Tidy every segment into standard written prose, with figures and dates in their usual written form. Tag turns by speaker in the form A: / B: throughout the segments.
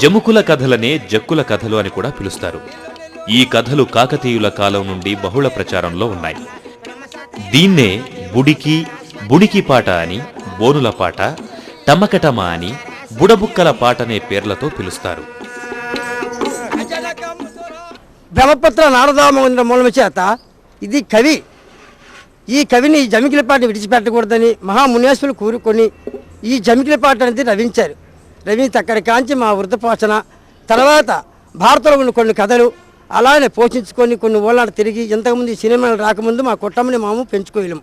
A: జముకుల కథలనే జక్కుల కథలు అని కూడా పిలుస్తారు. ఈ కథలు కాకతీయుల కాలం నుండి బహుళ ప్రచారంలో ఉన్నాయి. దీన్నే బుడికి, బుడికి పాట అని, బోనుల పాట, టమకటమ అని, బుడబుక్కల పాటనే పేర్లతో పిలుస్తారు.
B: బ్రహ్మపుత్ర నారదామోదర మూలమ చేత ఇది కవి. ఈ కవిని జమికిల పాట విడిచిపెట్టకూడదని మహామునేశ్వరులు కూరుకొని ఈ జమికిల పాట అనేది రవించారు. రవించి అక్కడి కాంచి మా వృద్ధపోషణ తర్వాత భారతంలో ఉన్న కొన్ని కథలు అలానే పోషించుకొని కొన్ని ఊళ్ళాట తిరిగి ఇంతకుముందు సినిమాలు రాకముందు మా కుటుంబని మాము పెంచుకోలేము.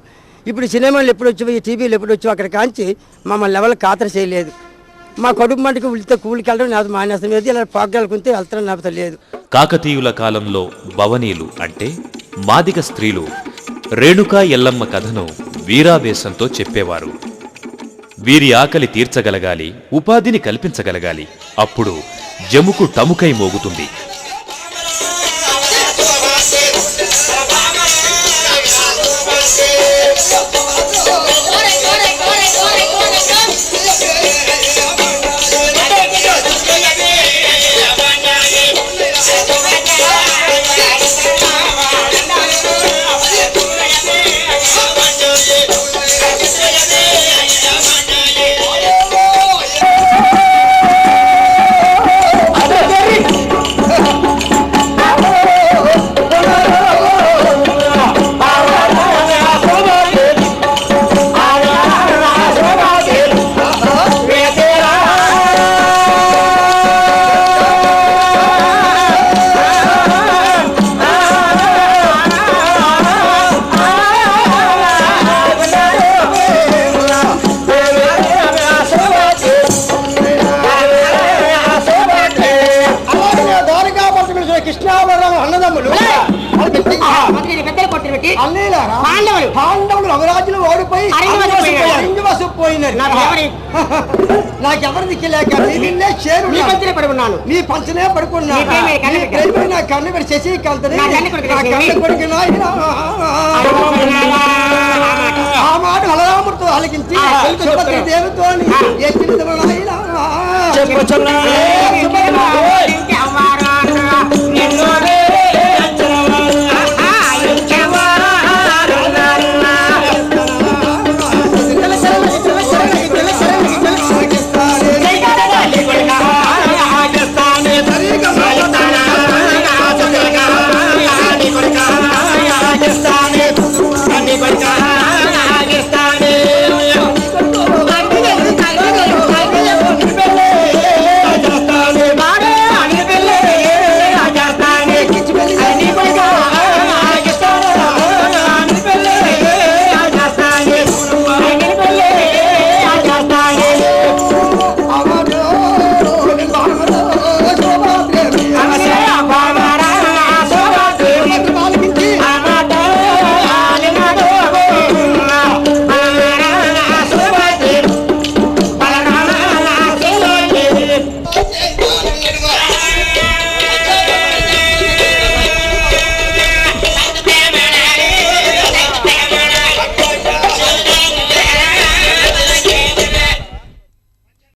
B: ఇప్పుడు సినిమాలు ఎప్పుడు వచ్చి ఈ టీవీలు ఎప్పుడు వచ్చి అక్కడి కాంచి మమ్మల్ని లెవెల్ ఖాతరు చేయలేదు. మా కుటుంబానికి ఉల్లితే కూలికి వెళ్ళడం నాకు మానేస్తాం లేదు, ఇలా పాకాలకుంటే వెళ్తాను నాకు లేదు.
A: కాకతీయుల కాలంలో బవనీలు అంటే మాదిగ స్త్రీలు రేణుకా ఎల్లమ్మ కథను వీరావేశంతో చెప్పేవారు. వీరి ఆకలి తీర్చగలగాలి, ఉపాధిని కల్పించగలగాలి. అప్పుడు జముకు టముకై మోగుతుంది.
B: పాండవులు ఓడిపోయి నాకెవరు దిక్కులేక నీ పంచనే పడుకున్నా కన్ను పెట్టి శశికి ఆ మాట బలరాముడితో ఆలకించి దేవితో